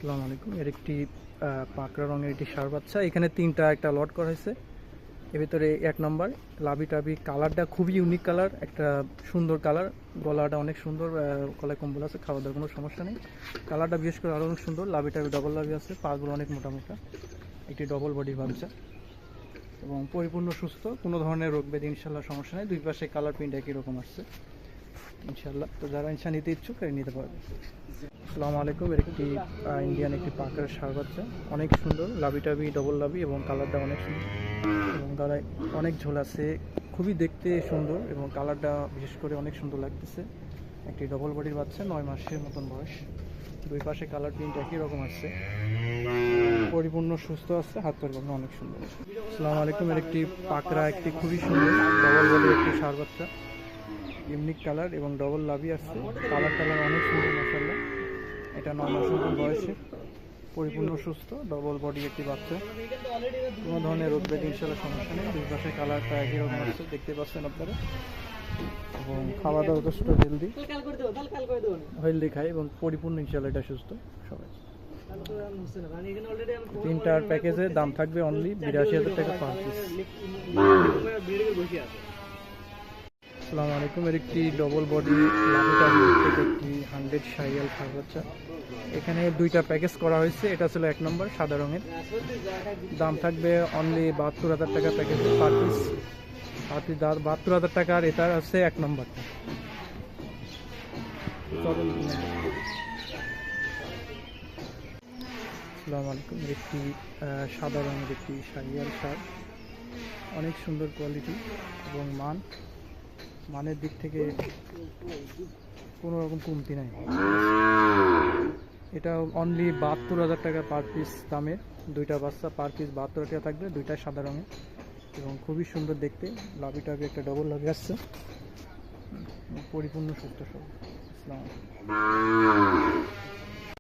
আসসালামু আলাইকুম। এর একটি পাকড়া রঙের একটি ষাঁড় বাচ্চা। এখানে তিনটা একটা লট করা হয়েছে। এর ভিতরে এক নম্বর লাভি টাভি কালারটা খুবই ইউনিক কালার, একটা সুন্দর কালার। গলাটা অনেক সুন্দর, গলায় কম্বল আছে, খাওয়া দাওয়ার কোনো সমস্যা নেই। কালারটা বিশেষ করে আরও অনেক সুন্দর। লাভি টাভি ডবল লাভি আছে, পাগুলো অনেক মোটা মোটা। একটি ডবল বডির বাচ্চা এবং পরিপূর্ণ সুস্থ, কোনো ধরনের রোগ ব্যাধি ইনশাল্লাহ সমস্যা নেই। দুই পাশে কালার প্রিন্ট একই রকম আসছে ইনশাল্লাহ। তো যারা নিতে ইচ্ছুক নিতে পারবে। আসসালামু আলাইকুম। এর একটি ইন্ডিয়ান একটি পাকড়া ষাঁড় বাচ্চা, অনেক সুন্দর, লাভি টাভি ডবল লাভি এবং কালারটা অনেক সুন্দর এবং গলায় অনেক ঝোল আছে, খুবই দেখতে সুন্দর এবং কালারটা বিশেষ করে অনেক সুন্দর লাগতেছে। একটি ডবল বডির বাচ্চা, 9 মাসের মতন বয়স। দুই পাশে কালার প্রিন্ট একই রকম আসছে, পরিপূর্ণ সুস্থ আছে, হাত পরিপূর্ণ অনেক সুন্দর। আসসালামু আলাইকুম। এর একটি পাকড়া, একটি খুবই সুন্দর ডবল বডির একটি ষাঁড় বাচ্চা, ইউনিক কালার এবং ডবল লাভি আসছে। কালার অনেক সুন্দর মাশাআল্লাহ। এটা 9 মাসের মতন বয়সে, পরিপূর্ণ সুস্থ, ডবল বডি একটি বাচ্চা, কোনো ধরনের রোগ ব্যাধি ইনশাল্লাহ সমস্যা নেই। দুই পাশে কালারটা একই রকম আসছে, দেখতে পাচ্ছেন আপনারা। এবং খাওয়া দাওয়া যথেষ্ট হেলদি খায় এবং পরিপূর্ণ ইনশাল্লাহ এটা সুস্থ সবাই। তিনটার প্যাকেজের দাম থাকবে অনলি 82,000 টাকা পার পিস। আসসালামু আলাইকুম। এর একটি ডবল বডি লাভিটাভি একটি 100 শাহিয়াল ষাঁড় বাচ্চা। এখানে দুইটা প্যাকেজ করা হয়েছে। এটা ছিল 1 নম্বর সাদা রঙের, দাম থাকবে অনলি 72,000 টাকা প্যাকেজ পার পিস। 72,000 টাকা। আর এটার আছে 1 নম্বরটা। আসসালামু আলাইকুম। একটি সাদা রঙের একটি শাহিয়াল ষাঁড়, অনেক সুন্দর কোয়ালিটি এবং মানের দিক থেকে কোনো রকম কমতি নাই। এটা অনলি 72,000 টাকা পার পিস দামের। দুইটা বাচ্চা পার পিস 72 টাকা থাকবে, দুইটা সাদা রঙের এবং খুবই সুন্দর দেখতে। লাভি টাভি একটা ডবল লাভি আসছে, পরিপূর্ণ সুস্থ সব। আসসালামু আলাইকুম।